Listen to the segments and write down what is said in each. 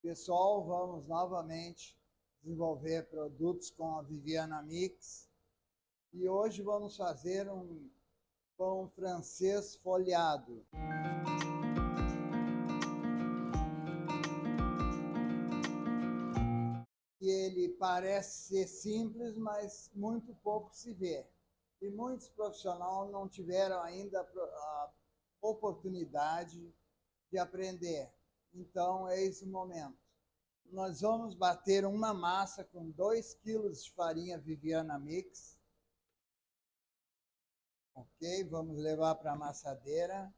Pessoal, vamos novamente desenvolver produtos com a Viviana Mix e hoje vamos fazer um pão francês folhado. E ele parece ser simples, mas muito pouco se vê. E muitos profissionais não tiveram ainda a oportunidade de aprender. Então, é esse o momento. Nós vamos bater uma massa com 2 quilos de farinha Viviana Mix. Ok? Vamos levar para a amassadeira.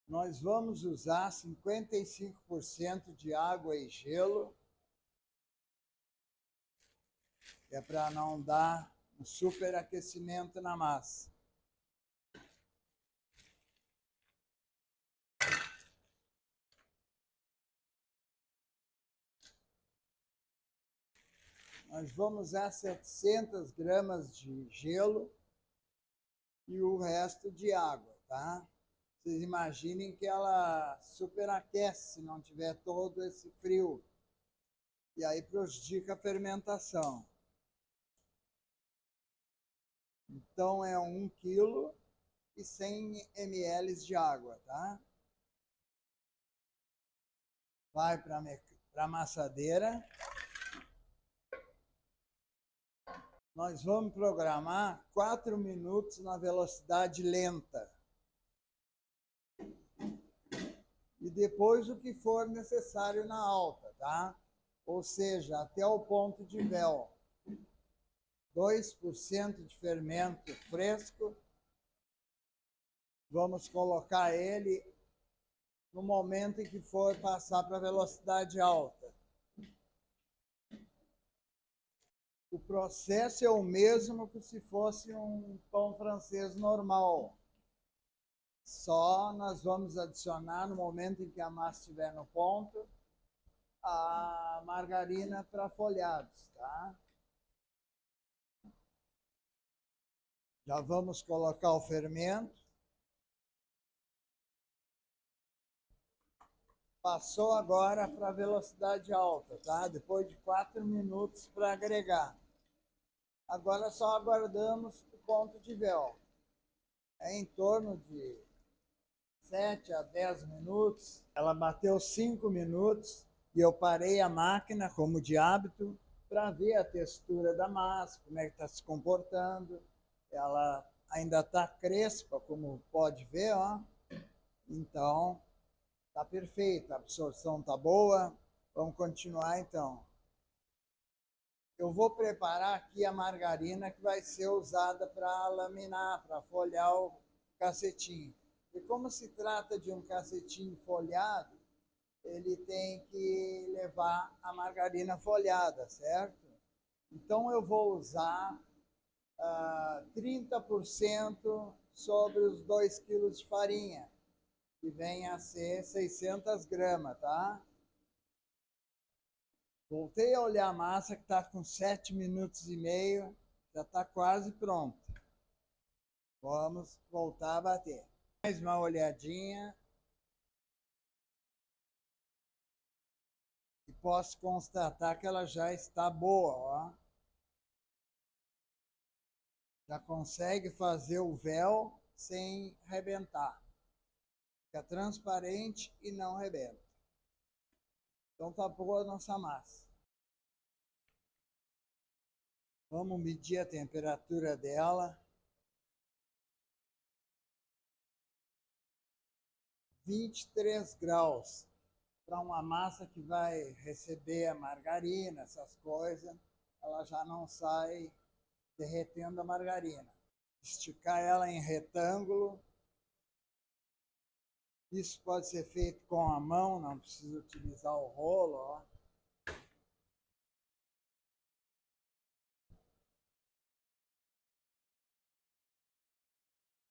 Nós vamos usar 55% de água e gelo. É para não dar um superaquecimento na massa. Nós vamos usar 700 gramas de gelo e o resto de água, tá? Vocês imaginem que ela superaquece se não tiver todo esse frio. E aí prejudica a fermentação. Então é 1 quilo e 100 ml de água, tá? Vai para a amassadeira. Nós vamos programar 4 minutos na velocidade lenta. E depois o que for necessário na alta, tá? Ou seja, até o ponto de véu. 2% de fermento fresco. Vamos colocar ele no momento em que for passar para a velocidade alta. O processo é o mesmo que se fosse um pão francês normal. Só nós vamos adicionar, no momento em que a massa estiver no ponto, a margarina para folhados, tá? Já vamos colocar o fermento. Passou agora para a velocidade alta, tá? Depois de 4 minutos para agregar. Agora só aguardamos o ponto de véu. É em torno de 7 a 10 minutos. Ela bateu 5 minutos e eu parei a máquina, como de hábito, para ver a textura da massa, como é que está se comportando. Ela ainda está crespa, como pode ver, ó. Então, está perfeita, a absorção está boa. Vamos continuar então. Eu vou preparar aqui a margarina que vai ser usada para laminar, para folhar o cacetinho. E como se trata de um cacetinho folhado, ele tem que levar a margarina folhada, certo? Então eu vou usar 30% sobre os 2 quilos de farinha, que vem a ser 600 gramas, tá? Voltei a olhar a massa, que está com 7 minutos e meio, já está quase pronta. Vamos voltar a bater. Mais uma olhadinha. E posso constatar que ela já está boa, ó. Já consegue fazer o véu sem rebentar. Fica transparente e não rebenta. Então tá boa a nossa massa. Vamos medir a temperatura dela. 23 graus. Para uma massa que vai receber a margarina, essas coisas, ela já não sai derretendo a margarina. Esticar ela em retângulo. Isso pode ser feito com a mão, não precisa utilizar o rolo, ó.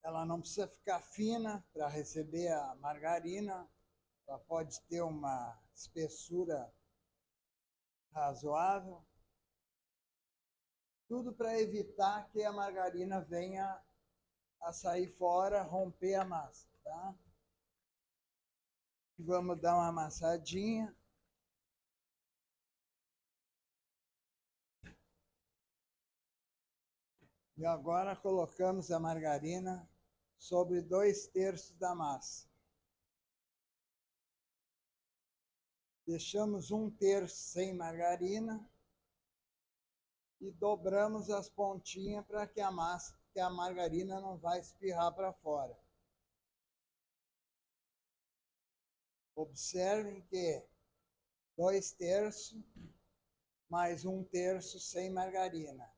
Ela não precisa ficar fina para receber a margarina, ela pode ter uma espessura razoável. Tudo para evitar que a margarina venha a sair fora, romper a massa, tá? Vamos dar uma amassadinha. E agora colocamos a margarina sobre 2/3 da massa. Deixamos 1/3 sem margarina e dobramos as pontinhas para que a massa, que a margarina não vai espirrar para fora. Observem que 2/3 mais 1/3 sem margarina.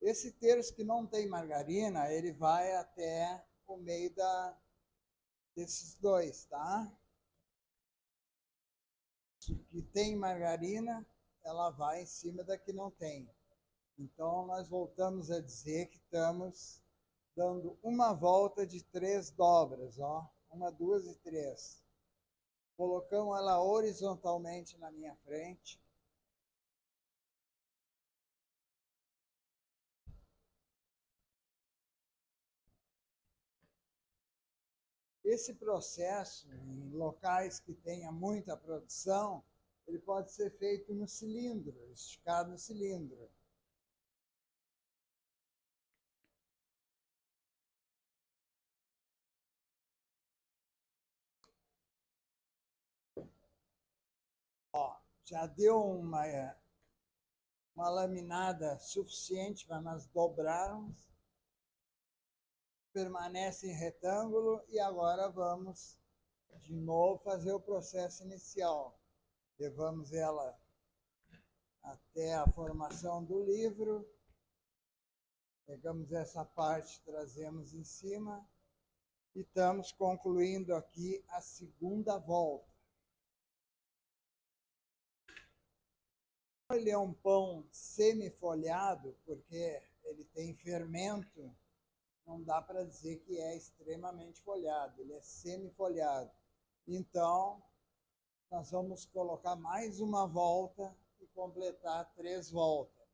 Esse terço que não tem margarina, ele vai até o meio desses dois, tá? Que tem margarina, ela vai em cima da que não tem. Então, nós voltamos a dizer que estamos dando uma volta de 3 dobras, ó. 1, 2 e 3. Colocamos ela horizontalmente na minha frente. Esse processo, em locais que tenha muita produção, ele pode ser feito no cilindro, esticado no cilindro. Ó, já deu uma laminada suficiente para nós dobrarmos. Permanece em retângulo e agora vamos de novo fazer o processo inicial. Levamos ela até a formação do livro, pegamos essa parte, trazemos em cima e estamos concluindo aqui a segunda volta. Ele é um pão semi-folhado, porque ele tem fermento, não dá para dizer que é extremamente folhado, ele é semi-folhado. Então, nós vamos colocar mais uma volta e completar 3 voltas.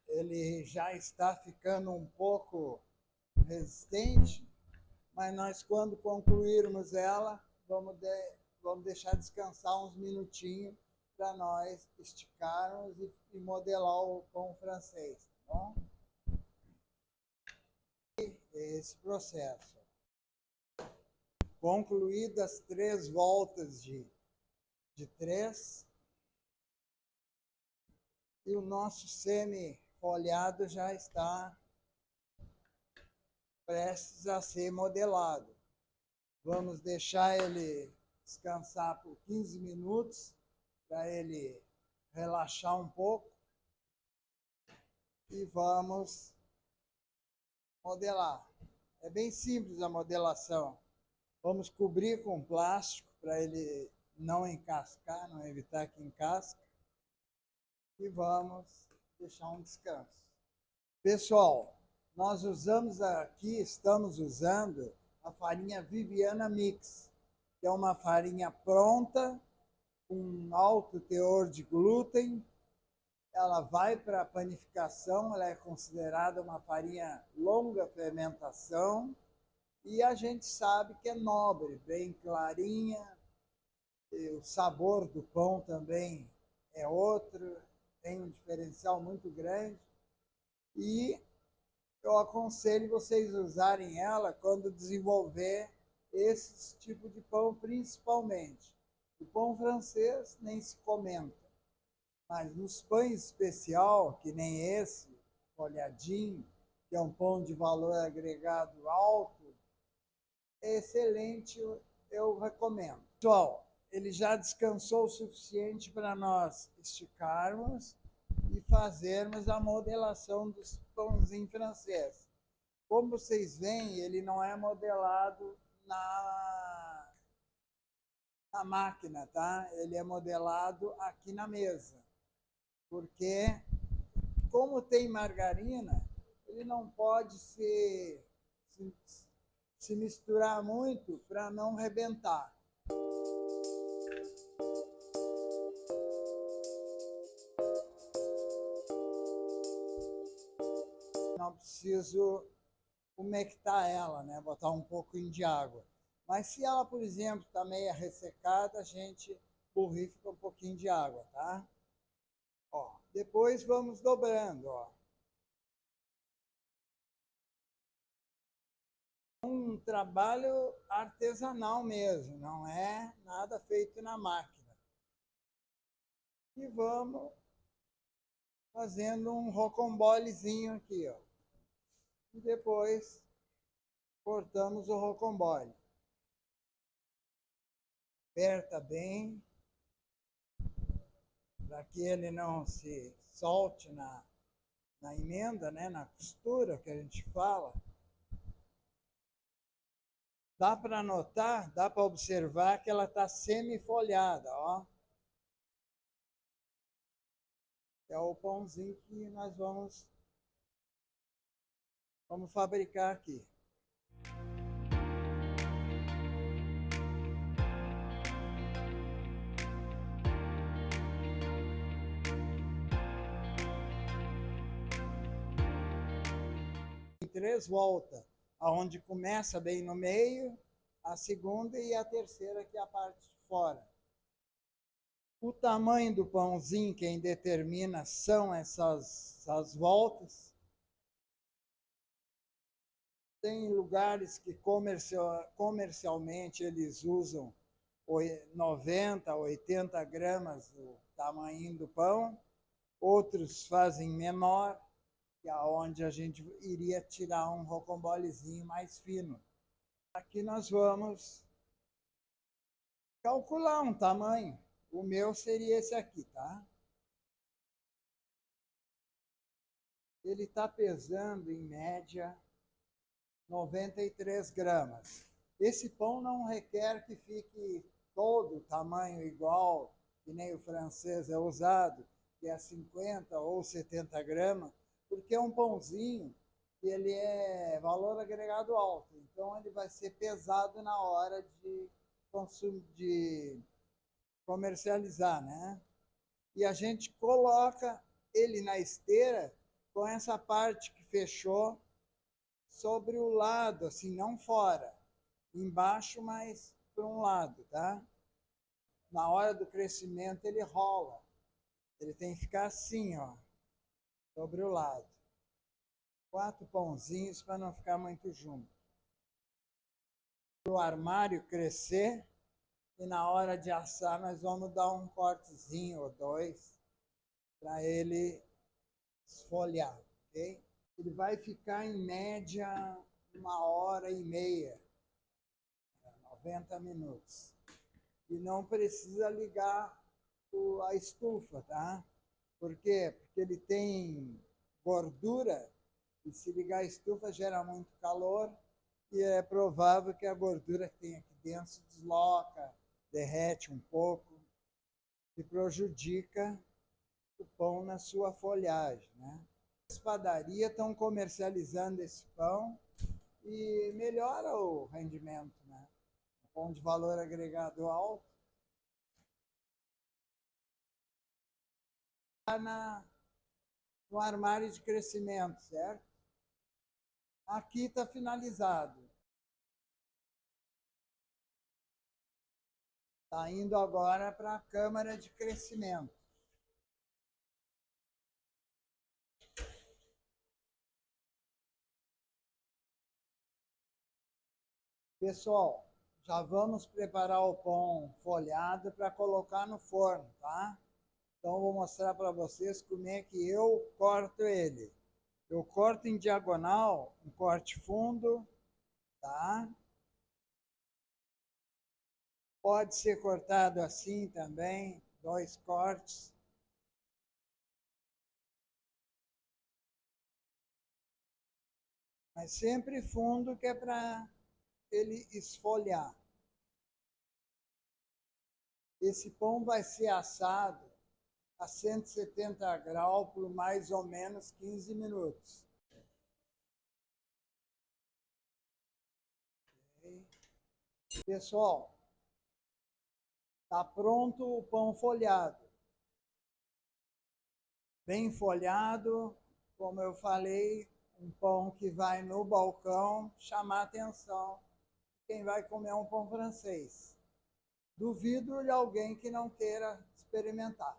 Ele já está ficando um pouco resistente, mas nós, quando concluirmos ela, vamos deixar descansar uns minutinhos para nós esticarmos e modelar o pão francês, tá bom? Esse processo. Concluídas 3 voltas de 3, e o nosso semi-folhado já está prestes a ser modelado. Vamos deixar ele descansar por 15 minutos para ele relaxar um pouco e vamos modelar. É bem simples a modelação. Vamos cobrir com plástico para ele não encascar, não evitar que encasque. E vamos deixar um descanso. Pessoal, nós estamos usando a farinha Viviana Mix, que é uma farinha pronta, com alto teor de glúten. Ela vai para a panificação, ela é considerada uma farinha longa fermentação e a gente sabe que é nobre, bem clarinha, e o sabor do pão também é outro, tem um diferencial muito grande e eu aconselho vocês usarem ela quando desenvolver esse tipo de pão principalmente. O pão francês nem se comenta. Mas nos pães especial, que nem esse, folhadinho, que é um pão de valor agregado alto, é excelente, eu recomendo. Pessoal, ele já descansou o suficiente para nós esticarmos e fazermos a modelação dos pãozinhos franceses. Como vocês veem, ele não é modelado na máquina, tá? Ele é modelado aqui na mesa. Porque, como tem margarina, ele não pode se misturar muito para não rebentar. Não preciso umectar ela, né? Botar um pouquinho de água. Mas se ela, por exemplo, está meio ressecada, a gente borrifa um pouquinho de água, tá? Ó, depois vamos dobrando, ó. Um trabalho artesanal mesmo, não é nada feito na máquina. E vamos fazendo um rocambolezinho aqui, ó. E depois cortamos o rocambole. Aperta bem, para que ele não se solte na emenda, né, na costura que a gente fala. Dá para notar, dá para observar que ela está semi-folhada, ó. É o pãozinho que nós vamos fabricar aqui. Em 3 voltas, aonde começa bem no meio, a segunda e a terceira, que é a parte de fora. O tamanho do pãozinho, quem determina são essas voltas. Tem lugares que comercialmente eles usam 90, 80 gramas o tamanho do pão. Outros fazem menor, que é onde a gente iria tirar um rocambolezinho mais fino. Aqui nós vamos calcular um tamanho. O meu seria esse aqui, tá? Ele está pesando, em média, 93 gramas. Esse pão não requer que fique todo tamanho igual, que nem o francês é usado, que é 50 ou 70 gramas, porque é um pãozinho que ele é valor agregado alto. Então, ele vai ser pesado na hora de comercializar, né? E a gente coloca ele na esteira com essa parte que fechou sobre o lado, assim, não fora, embaixo, mas para um lado, tá? Na hora do crescimento ele rola. Ele tem que ficar assim, ó, sobre o lado. 4 pãozinhos para não ficar muito junto. Para o armário crescer e na hora de assar nós vamos dar um cortezinho ou 2 para ele esfoliar, ok? Ele vai ficar em média 1h30, 90 minutos. E não precisa ligar a estufa, tá? Por quê? Porque ele tem gordura e se ligar a estufa gera muito calor e é provável que a gordura que tem aqui dentro se desloca, derrete um pouco e prejudica o pão na sua folhagem, né? As padarias estão comercializando esse pão e melhora o rendimento, né? Pão de valor agregado alto. No armário de crescimento, certo? Aqui está finalizado. Está indo agora para a câmara de crescimento. Pessoal, já vamos preparar o pão folhado para colocar no forno, tá? Então, vou mostrar para vocês como é que eu corto ele. Eu corto em diagonal, um corte fundo, tá? Pode ser cortado assim também, 2 cortes. Mas sempre fundo, que é para ele esfoliar. Esse pão vai ser assado a 170 graus por mais ou menos 15 minutos. Okay. Pessoal, está pronto o pão folhado. Bem folhado, como eu falei, um pão que vai no balcão chamar atenção quem vai comer um pão francês. Duvido de alguém que não queira experimentar.